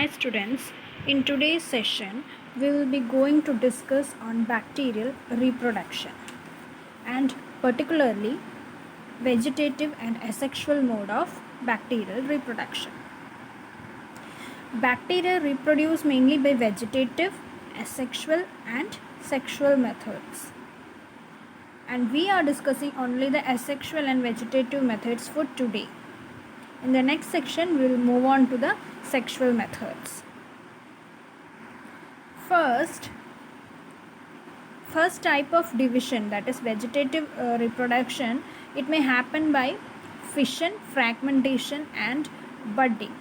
Hi students, in today's session we will be going to discuss on bacterial reproduction and particularly vegetative and asexual mode of bacterial reproduction. Bacteria reproduce mainly by vegetative, asexual and sexual methods. And we are discussing only the asexual and vegetative methods for today. In the next section we will move on to the sexual methods. First type of division, that is vegetative reproduction, it may happen by fission, fragmentation and budding.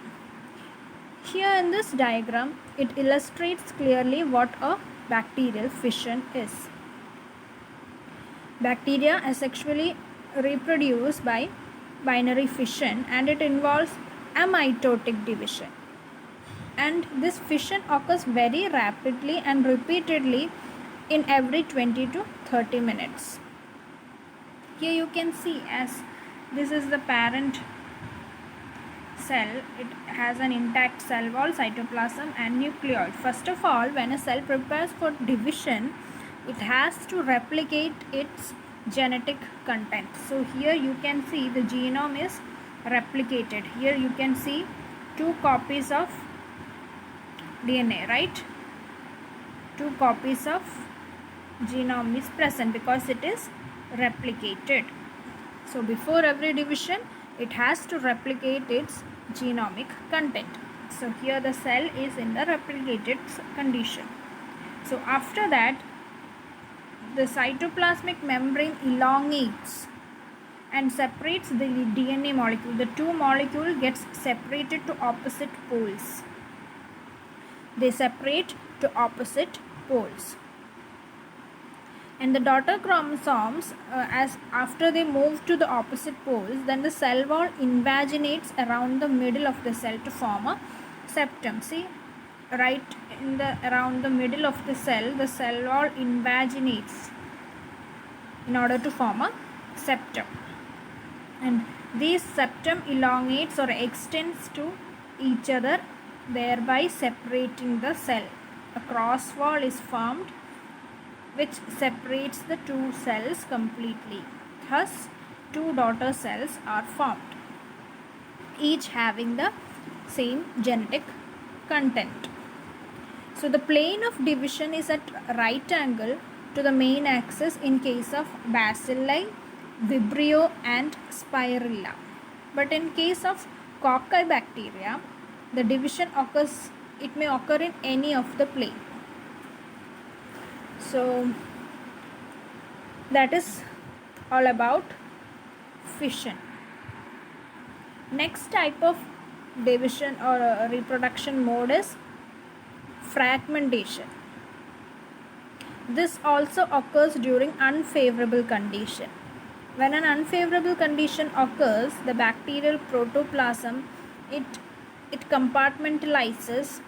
Here in this diagram it illustrates clearly what a bacterial fission is. Bacteria asexually reproduce by binary fission and it involves amitotic division. And this fission occurs very rapidly and repeatedly in every 20 to 30 minutes. Here you can see, as this is the parent cell, it has an intact cell wall, cytoplasm and nucleoid. First of all, when a cell prepares for division, it has to replicate its genetic content. So here you can see the genome is replicated. Here you can see 2 copies of DNA, right? 2 copies of genome is present because it is replicated. So before every division it has to replicate its genomic content. So here the cell is in the replicated condition. So after that the cytoplasmic membrane elongates and separates the DNA molecule. The 2 molecules gets separated to opposite poles. They separate to opposite poles. And the daughter chromosomes, as after they move to the opposite poles, then the cell wall invaginates around the middle of the cell to form a septum. See, right in the around the middle of the cell wall invaginates in order to form a septum. And this septum elongates or extends to each other, thereby separating the cell. A cross wall is formed which separates the 2 cells completely. Thus, 2 daughter cells are formed, each having the same genetic content. So, the plane of division is at right angle to the main axis in case of bacilli, vibrio and spirilla. But in case of cocci bacteria, the division occurs, it may occur in any of the plane. So that is all about fission. Next type of division or reproduction mode is fragmentation. This also occurs during unfavorable condition. When an unfavorable condition occurs, the bacterial protoplasm it compartmentalizes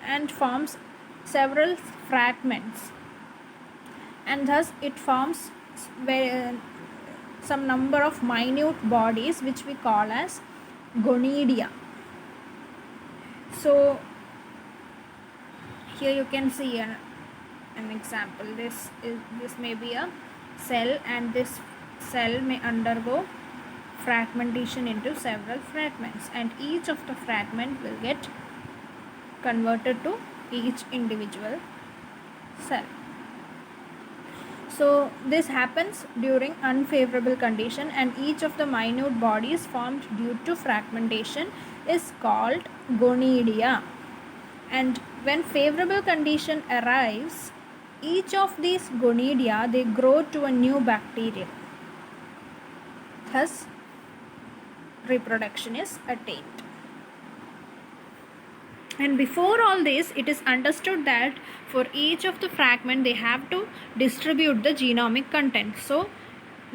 and forms several fragments, and thus it forms some number of minute bodies which we call as gonidia. So here you can see an example. This may be a cell, and this cell may undergo fragmentation into several fragments, and each of the fragment will get converted to each individual cell. So this happens during unfavorable condition, and each of the minute bodies formed due to fragmentation is called gonidia. And when favorable condition arrives, each of these gonidia, they grow to a new bacterium. Thus reproduction is attained. And before all this, it is understood that for each of the fragment they have to distribute the genomic content. So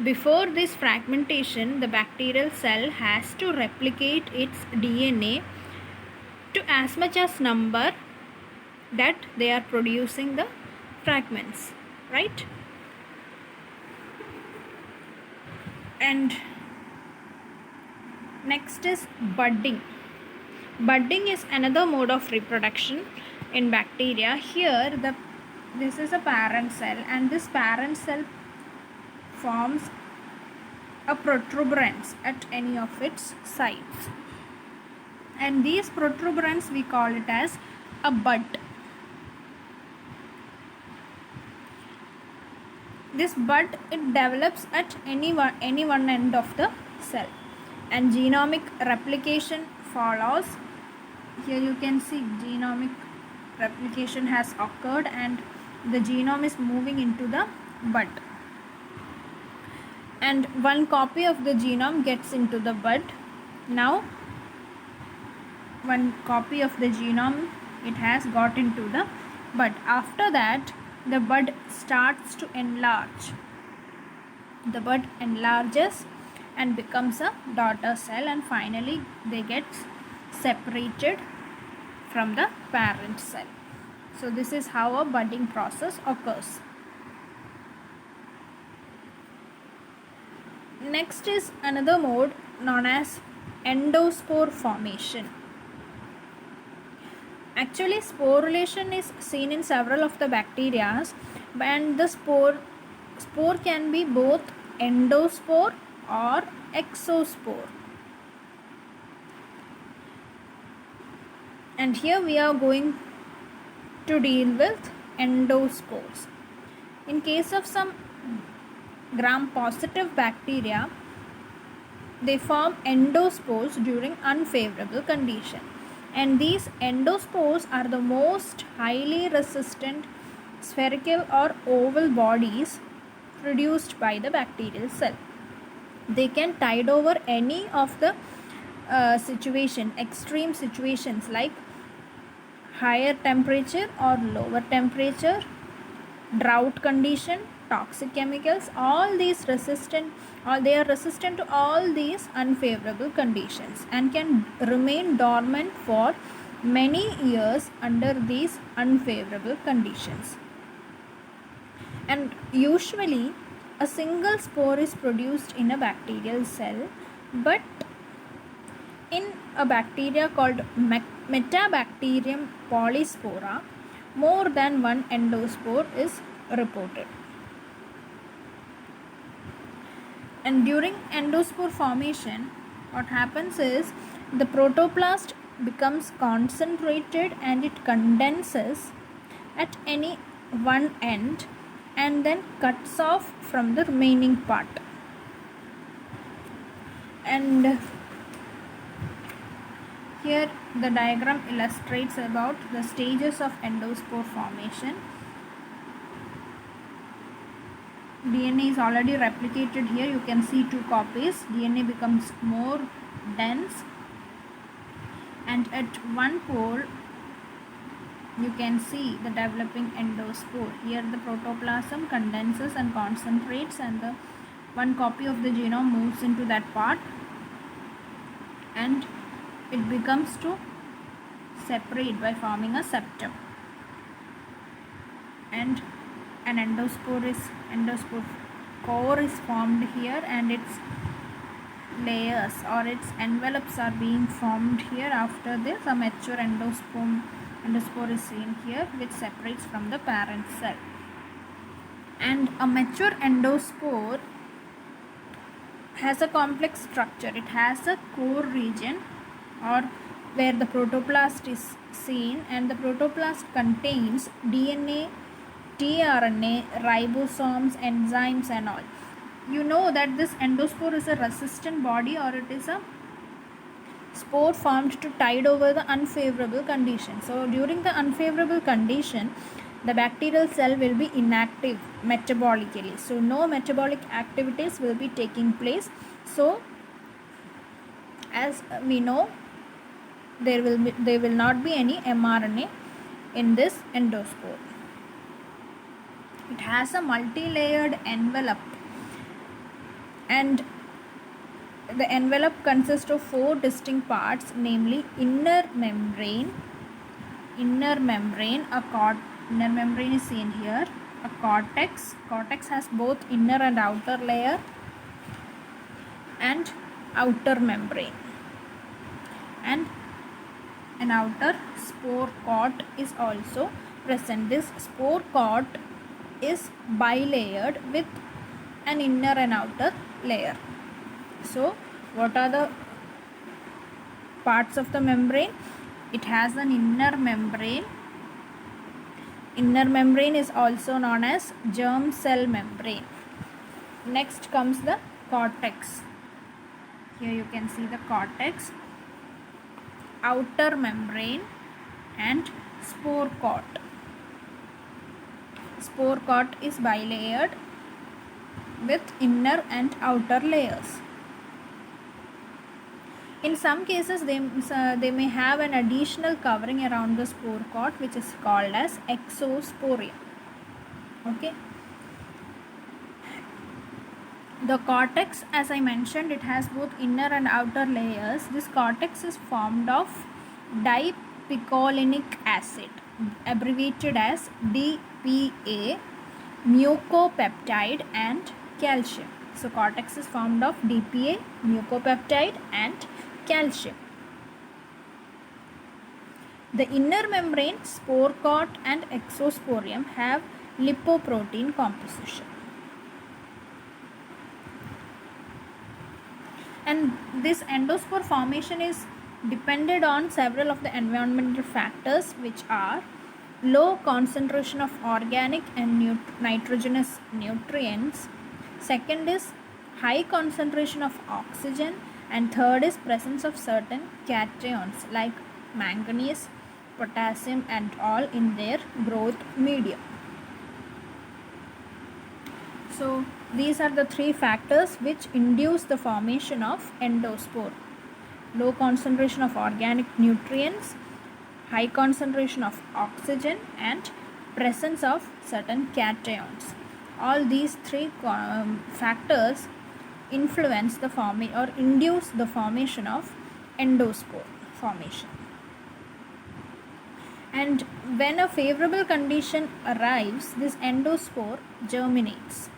before this fragmentation, the bacterial cell has to replicate its DNA to as much as number that they are producing the fragments, right? And next is budding. Budding is another mode of reproduction in bacteria. Here this is a parent cell, and this parent cell forms a protuberance at any of its sides, and these protuberance we call it as a bud. This bud, it develops at any one end of the cell, and genomic replication follows. Here you can see genomic replication has occurred and the genome is moving into the bud, and one copy of the genome gets into the bud. Now one copy of the genome, it has got into the bud. After that, the bud starts to enlarge. The bud enlarges and becomes a daughter cell, and finally they get separated from the parent cell. So this is how a budding process occurs. Next is another mode known as endospore formation. Actually, sporulation is seen in several of the bacteria, and the spore can be both endospore or exospore. And here we are going to deal with endospores. In case of some gram-positive bacteria, they form endospores during unfavorable condition, and these endospores are the most highly resistant spherical or oval bodies produced by the bacterial cell. They can tide over any of the extreme situations like higher temperature or lower temperature, drought condition, toxic chemicals. They are resistant to all these unfavorable conditions and can remain dormant for many years under these unfavorable conditions. And usually a single spore is produced in a bacterial cell, but in a bacteria called Metabacterium polyspora, more than one endospore is reported. And during endospore formation, what happens is the protoplast becomes concentrated and it condenses at any one end and then cuts off from the remaining part. And here the diagram illustrates about the stages of endospore formation. DNA is already replicated here. You can see 2 copies. DNA becomes more dense, and at one pole you can see the developing endospore. Here the protoplasm condenses and concentrates, and the one copy of the genome moves into that part, and it becomes to separate by forming a septum, and an endospore core is formed here, and its layers or its envelopes are being formed here. After this, a mature endospore is seen here, which separates from the parent cell. And a mature endospore has a complex structure. It has a core region or where the protoplast is seen, and the protoplast contains DNA, tRNA, ribosomes, enzymes and all. You know that this endospore is a resistant body, or it is a spore formed to tide over the unfavorable condition. So during the unfavorable condition, the bacterial cell will be inactive metabolically. So no metabolic activities will be taking place. So as we know, there will not be any mRNA in this endospore. It has a multi-layered envelope, and the envelope consists of 4 distinct parts, namely inner membrane is seen here, a cortex has both inner and outer layer, and outer membrane, and an outer spore coat is also present. This spore coat is bilayered with an inner and outer layer. So what are the parts of the membrane? It has an inner membrane. Inner membrane is also known as germ cell membrane. Next comes the cortex. Here you can see the cortex, outer membrane and spore coat. Spore coat is bilayered with inner and outer layers. In some cases, they may have an additional covering around the spore coat, which is called as exosporium. Okay. The cortex, as I mentioned, it has both inner and outer layers. This cortex is formed of dipicolinic acid, abbreviated as DPA, mucopeptide and calcium. So cortex is formed of DPA, mucopeptide and calcium. The inner membrane, spore coat and exosporium have lipoprotein composition. And this endospore formation is dependent on several of the environmental factors, which are low concentration of organic and nitrogenous nutrients. Second is high concentration of oxygen, and third is presence of certain cations like manganese, potassium and all in their growth medium. So these are the three factors which induce the formation of endospore: low concentration of organic nutrients, high concentration of oxygen and presence of certain cations. All these three factors influence the formation or induce the formation of endospore formation. And when a favorable condition arrives, this endospore germinates.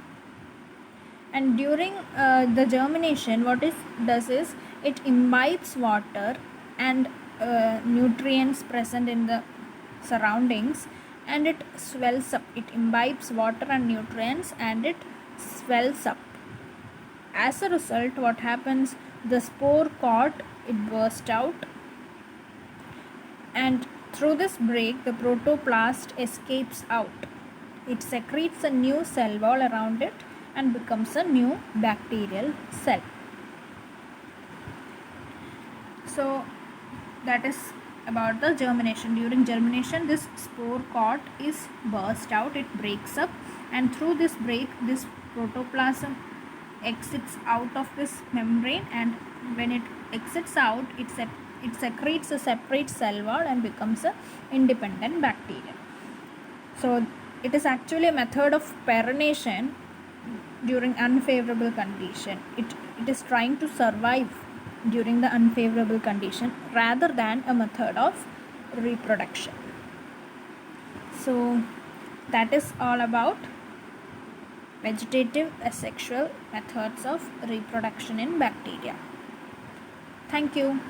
And during the germination, what it does is it imbibes water and nutrients present in the surroundings, and it swells up. It imbibes water and nutrients and it swells up. As a result, what happens? The spore coat, it bursts out, and through this break, the protoplast escapes out. It secretes a new cell wall around it and becomes a new bacterial cell. So that is about the germination. During germination, this spore coat is burst out, it breaks up, and through this break, this protoplasm exits out of this membrane, and when it exits out, it secretes a separate cell wall and becomes an independent bacteria. So it is actually a method of perenniation during unfavorable condition. It is trying to survive during the unfavorable condition rather than a method of reproduction. So that is all about vegetative asexual methods of reproduction in bacteria. Thank you.